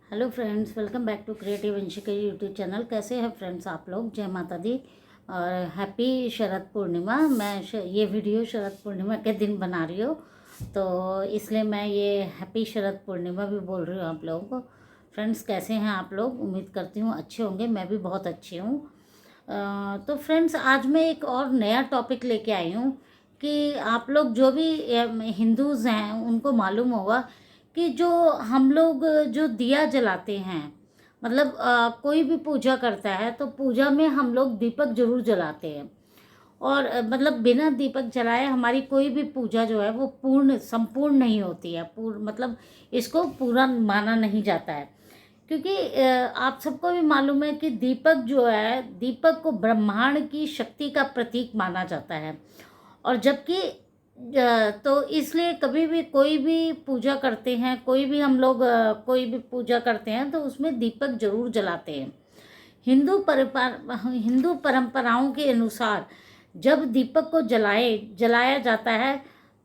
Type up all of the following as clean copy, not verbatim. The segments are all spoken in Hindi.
Hello friends, welcome back to creative Anshika YouTube channel. कैसे हैं फ्रेंड्स आप लोग? जय माता दी और हैप्पी शरद पूर्णिमा। ये वीडियो शरद पूर्णिमा के दिन बना रही हूँ, तो इसलिए मैं ये हैप्पी शरद पूर्णिमा भी बोल रही हूँ आप लोगों को। फ्रेंड्स, कैसे हैं आप लोग? उम्मीद करती हूँ अच्छे होंगे। मैं भी बहुत अच्छी हूँ। तो फ्रेंड्स, आज मैं एक और नया टॉपिक लेके आई हूँ कि आप लोग जो भी हिंदूज़ हैं उनको मालूम होगा कि जो हम लोग जो दिया जलाते हैं, मतलब कोई भी पूजा करता है तो पूजा में हम लोग दीपक जरूर जलाते हैं। और मतलब बिना दीपक जलाए हमारी कोई भी पूजा जो है वो संपूर्ण नहीं होती है। मतलब इसको पूरा माना नहीं जाता है, क्योंकि आप सबको भी मालूम है कि दीपक जो है, दीपक को ब्रह्मांड की शक्ति का प्रतीक माना जाता है। और जबकि तो इसलिए कभी भी कोई भी पूजा करते हैं, कोई भी हम लोग कोई भी पूजा करते हैं तो उसमें दीपक जरूर जलाते हैं। हिंदू परंपराओं के अनुसार जब दीपक को जलाया जाता है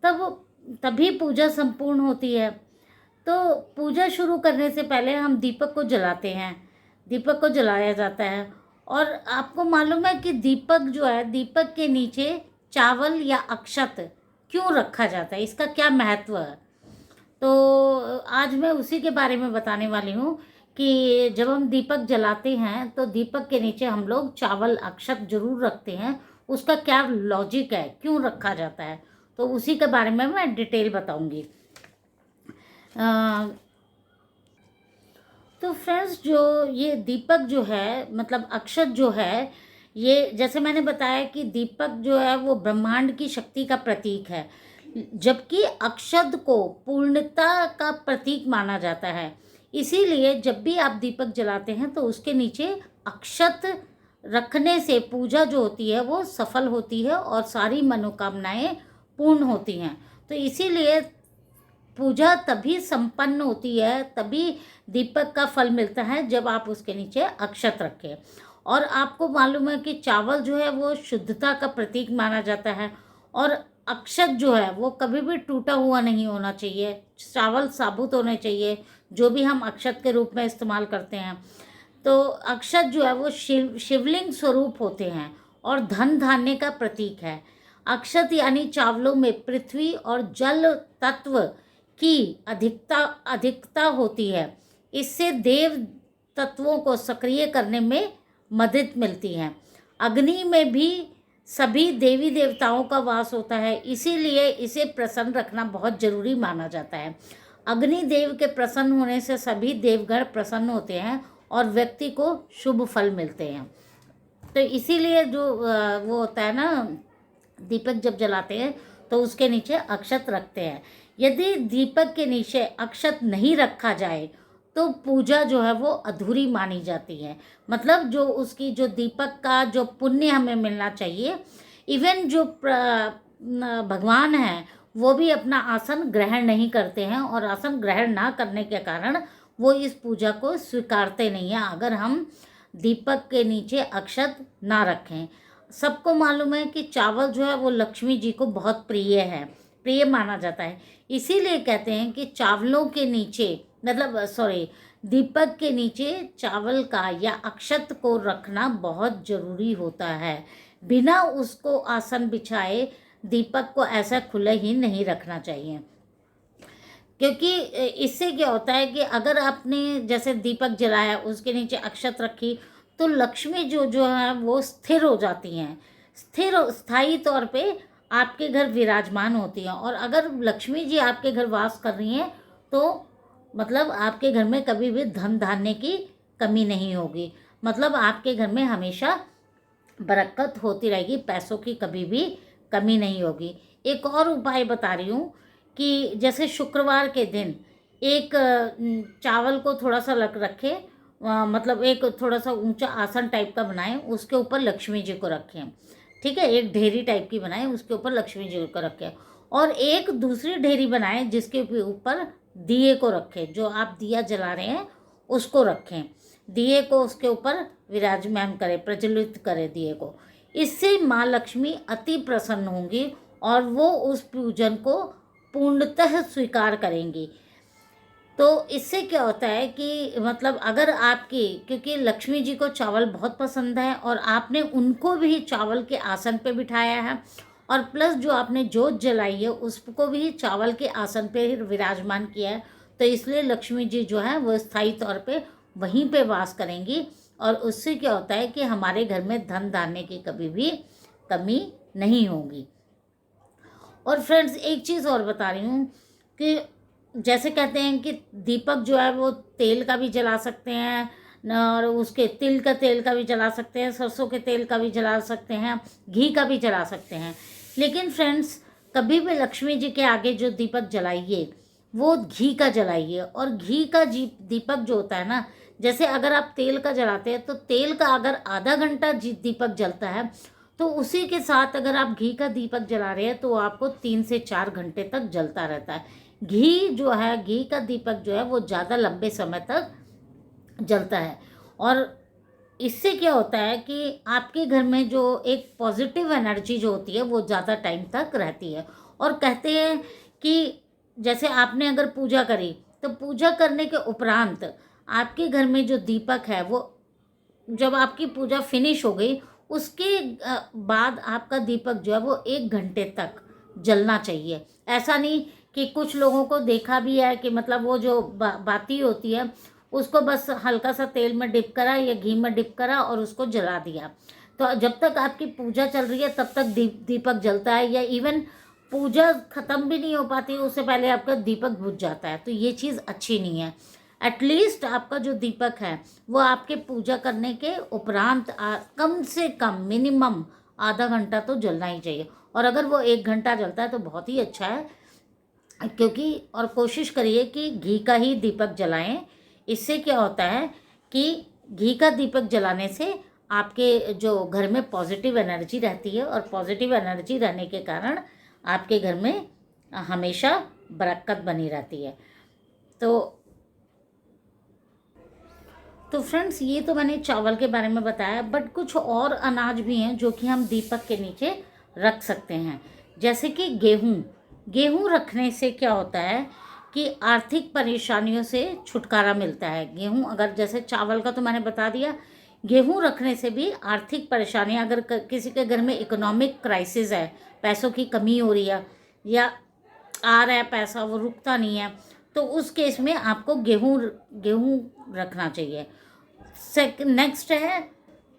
तब तभी पूजा संपूर्ण होती है। तो पूजा शुरू करने से पहले हम दीपक को जलाते हैं, दीपक को जलाया जाता है। और आपको मालूम है कि दीपक जो है, दीपक के नीचे चावल या अक्षत क्यों रखा जाता है, इसका क्या महत्व है? तो आज मैं उसी के बारे में बताने वाली हूँ कि जब हम दीपक जलाते हैं तो दीपक के नीचे हम लोग चावल अक्षत जरूर रखते हैं। उसका क्या लॉजिक है, क्यों रखा जाता है, तो उसी के बारे में मैं डिटेल बताऊंगी। तो फ्रेंड्स, जो ये दीपक जो है, मतलब अक्षत जो है, ये जैसे मैंने बताया कि दीपक जो है वो ब्रह्मांड की शक्ति का प्रतीक है, जबकि अक्षत को पूर्णता का प्रतीक माना जाता है। इसीलिए जब भी आप दीपक जलाते हैं तो उसके नीचे अक्षत रखने से पूजा जो होती है वो सफल होती है और सारी मनोकामनाएं पूर्ण होती हैं। तो इसीलिए पूजा तभी संपन्न होती है, तभी दीपक का फल मिलता है जब आप उसके नीचे अक्षत रखें। और आपको मालूम है कि चावल जो है वो शुद्धता का प्रतीक माना जाता है, और अक्षत जो है वो कभी भी टूटा हुआ नहीं होना चाहिए। चावल साबुत होने चाहिए, जो भी हम अक्षत के रूप में इस्तेमाल करते हैं। तो अक्षत जो है वो शिवलिंग स्वरूप होते हैं और धन धान्य का प्रतीक है। अक्षत यानी चावलों में पृथ्वी और जल तत्व की अधिकता होती है। इससे देव तत्वों को सक्रिय करने में मदद मिलती है। अग्नि में भी सभी देवी देवताओं का वास होता है, इसीलिए इसे प्रसन्न रखना बहुत जरूरी माना जाता है। अग्नि देव के प्रसन्न होने से सभी देवगण प्रसन्न होते हैं और व्यक्ति को शुभ फल मिलते हैं। तो इसीलिए जो वो होता है ना, दीपक जब जलाते हैं तो उसके नीचे अक्षत रखते हैं। यदि दीपक के नीचे अक्षत नहीं रखा जाए तो पूजा जो है वो अधूरी मानी जाती है। मतलब जो उसकी जो दीपक का जो पुण्य हमें मिलना चाहिए, इवन जो भगवान हैं वो भी अपना आसन ग्रहण नहीं करते हैं, और आसन ग्रहण ना करने के कारण वो इस पूजा को स्वीकारते नहीं हैं अगर हम दीपक के नीचे अक्षत ना रखें। सबको मालूम है कि चावल जो है वो लक्ष्मी जी को बहुत प्रिय माना जाता है। इसीलिए कहते हैं कि चावलों के नीचे, मतलब सॉरी, दीपक के नीचे चावल का या अक्षत को रखना बहुत जरूरी होता है। बिना उसको आसन बिछाए दीपक को ऐसा खुला ही नहीं रखना चाहिए, क्योंकि इससे क्या होता है कि अगर आपने जैसे दीपक जलाया, उसके नीचे अक्षत रखी, तो लक्ष्मी जो है वो स्थिर हो जाती हैं, स्थायी तौर पे आपके घर विराजमान होती हैं। और अगर लक्ष्मी जी आपके घर वास कर रही हैं तो मतलब आपके घर में कभी भी धन धान्य की कमी नहीं होगी। मतलब आपके घर में हमेशा बरकत होती रहेगी, पैसों की कभी भी कमी नहीं होगी। एक और उपाय बता रही हूँ कि जैसे शुक्रवार के दिन एक चावल को थोड़ा सा रखें, मतलब एक थोड़ा सा ऊंचा आसन टाइप का बनाएं, उसके ऊपर लक्ष्मी जी को रखें। ठीक है, एक ढेरी टाइप की बनाएं, उसके ऊपर लक्ष्मी जी को रखें। और एक दूसरी ढेरी बनाएं जिसके ऊपर दिए को रखें, जो आप दिया जला रहे हैं उसको रखें, दिए को उसके ऊपर विराजमान करें, प्रज्वलित करें दिए को। इससे माँ लक्ष्मी अति प्रसन्न होंगी और वो उस पूजन को पूर्णतः स्वीकार करेंगी। तो इससे क्या होता है कि मतलब अगर आपकी, क्योंकि लक्ष्मी जी को चावल बहुत पसंद है और आपने उनको भी चावल के आसन पे बिठाया है, और प्लस जो आपने जोत जलाई है उसको भी चावल के आसन पे ही विराजमान किया है, तो इसलिए लक्ष्मी जी जो है वो स्थायी तौर पे वहीं पे वास करेंगी। और उससे क्या होता है कि हमारे घर में धन धान्य की कभी भी कमी नहीं होगी। और फ्रेंड्स एक चीज़ और बता रही हूँ कि जैसे कहते हैं कि दीपक जो है वो तेल का भी जला सकते हैं और उसके तिल का तेल का भी जला सकते हैं, सरसों के तेल का भी जला सकते हैं, घी का भी जला सकते हैं। लेकिन फ्रेंड्स कभी भी लक्ष्मी जी के आगे जो दीपक जलाइए वो घी का जलाइए। और घी का जी दीपक जो होता है ना, जैसे अगर आप तेल का जलाते हैं तो तेल का अगर आधा घंटा दीपक जलता है, तो उसी के साथ अगर आप घी का दीपक जला रहे हैं तो आपको 3 से 4 घंटे तक जलता रहता है। घी जो है, घी का दीपक जो है वो ज़्यादा लंबे समय तक जलता है। और इससे क्या होता है कि आपके घर में जो एक पॉजिटिव एनर्जी जो होती है वो ज़्यादा टाइम तक रहती है। और कहते हैं कि जैसे आपने अगर पूजा करी तो पूजा करने के उपरांत आपके घर में जो दीपक है वो, जब आपकी पूजा फिनिश हो गई उसके बाद आपका दीपक जो है वो 1 घंटे तक जलना चाहिए। ऐसा नहीं कि कुछ लोगों को देखा भी है कि मतलब वो जो बाती होती है उसको बस हल्का सा तेल में डिप करा या घी में डिप करा और उसको जला दिया। तो जब तक आपकी पूजा चल रही है तब तक दीपक जलता है, या इवन पूजा ख़त्म भी नहीं हो पाती उससे पहले आपका दीपक बुझ जाता है, तो ये चीज़ अच्छी नहीं है। एटलीस्ट आपका जो दीपक है वो आपके पूजा करने के उपरांत कम से कम मिनिमम आधा घंटा तो जलना ही चाहिए। और अगर वो 1 घंटा जलता है तो बहुत ही अच्छा है, क्योंकि और कोशिश करिए कि घी का ही दीपक जलाएं। इससे क्या होता है कि घी का दीपक जलाने से आपके जो घर में पॉजिटिव एनर्जी रहती है, और पॉजिटिव एनर्जी रहने के कारण आपके घर में हमेशा बरकत बनी रहती है। तो फ्रेंड्स ये तो मैंने चावल के बारे में बताया, बट कुछ और अनाज भी हैं जो कि हम दीपक के नीचे रख सकते हैं। जैसे कि गेहूँ रखने से क्या होता है कि आर्थिक परेशानियों से छुटकारा मिलता है। गेहूँ अगर, जैसे चावल का तो मैंने बता दिया, गेहूँ रखने से भी आर्थिक परेशानियाँ, अगर किसी के घर में इकोनॉमिक क्राइसिस है, पैसों की कमी हो रही है या आ रहा है पैसा वो रुकता नहीं है, तो उस केस में आपको गेहूँ रखना चाहिए। नेक्स्ट है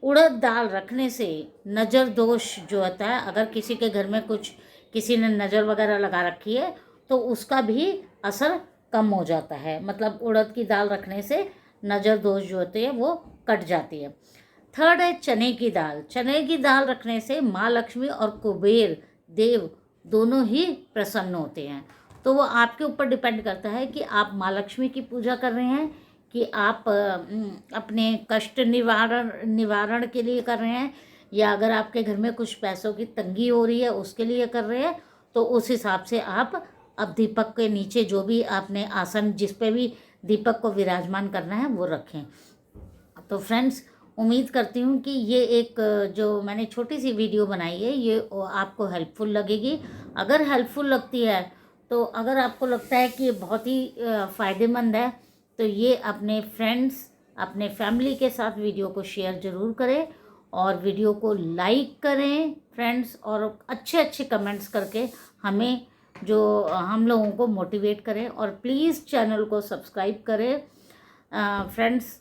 उड़द दाल रखने से नज़र दोष जो होता है, अगर किसी के घर में कुछ किसी ने नज़र वगैरह लगा रखी है तो उसका भी असर कम हो जाता है। मतलब उड़द की दाल रखने से नज़र दोष जो होते हैं वो कट जाती है। थर्ड है चने की दाल रखने से माँ लक्ष्मी और कुबेर देव दोनों ही प्रसन्न होते हैं। तो वो आपके ऊपर डिपेंड करता है कि आप माँ लक्ष्मी की पूजा कर रहे हैं कि आप अपने कष्ट निवारण के लिए कर रहे हैं, या अगर आपके घर में कुछ पैसों की तंगी हो रही है उसके लिए कर रहे हैं, तो उस हिसाब से आप अब दीपक के नीचे जो भी आपने आसन जिस पे भी दीपक को विराजमान करना है वो रखें। तो फ्रेंड्स उम्मीद करती हूँ कि ये एक जो मैंने छोटी सी वीडियो बनाई है ये आपको हेल्पफुल लगेगी। अगर हेल्पफुल लगती है, तो अगर आपको लगता है कि ये बहुत ही फ़ायदेमंद है, तो ये अपने फ्रेंड्स, अपने फैमिली के साथ वीडियो को शेयर ज़रूर करें और वीडियो को लाइक करें फ्रेंड्स, और अच्छे अच्छे कमेंट्स करके हमें जो हम लोगों को मोटिवेट करें। और प्लीज़ चैनल को सब्सक्राइब करें फ्रेंड्स।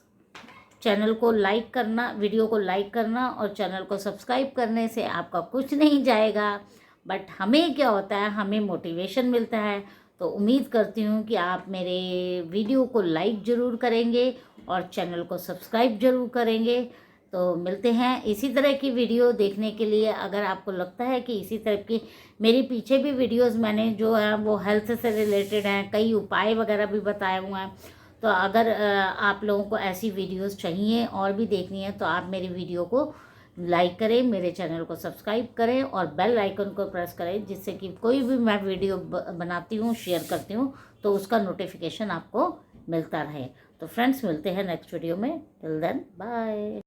चैनल को लाइक करना, वीडियो को लाइक करना और चैनल को सब्सक्राइब करने से आपका कुछ नहीं जाएगा, बट हमें क्या होता है, हमें मोटिवेशन मिलता है। तो उम्मीद करती हूँ कि आप मेरे वीडियो को लाइक ज़रूर करेंगे और चैनल को सब्सक्राइब ज़रूर करेंगे। तो मिलते हैं इसी तरह की वीडियो देखने के लिए। अगर आपको लगता है कि इसी तरह की मेरी पीछे भी वीडियोस मैंने जो है वो हेल्थ से रिलेटेड हैं, कई उपाय वगैरह भी बताए हुए हैं, तो अगर आप लोगों को ऐसी वीडियोस चाहिए और भी देखनी है तो आप मेरी वीडियो को लाइक करें, मेरे चैनल को सब्सक्राइब करें और बेल आइकन को प्रेस करें, जिससे कि कोई भी मैं वीडियो बनाती हूँ, शेयर करती हूँ, तो उसका नोटिफिकेशन आपको मिलता रहे। तो फ्रेंड्स मिलते हैं नेक्स्ट वीडियो में। Till then bye.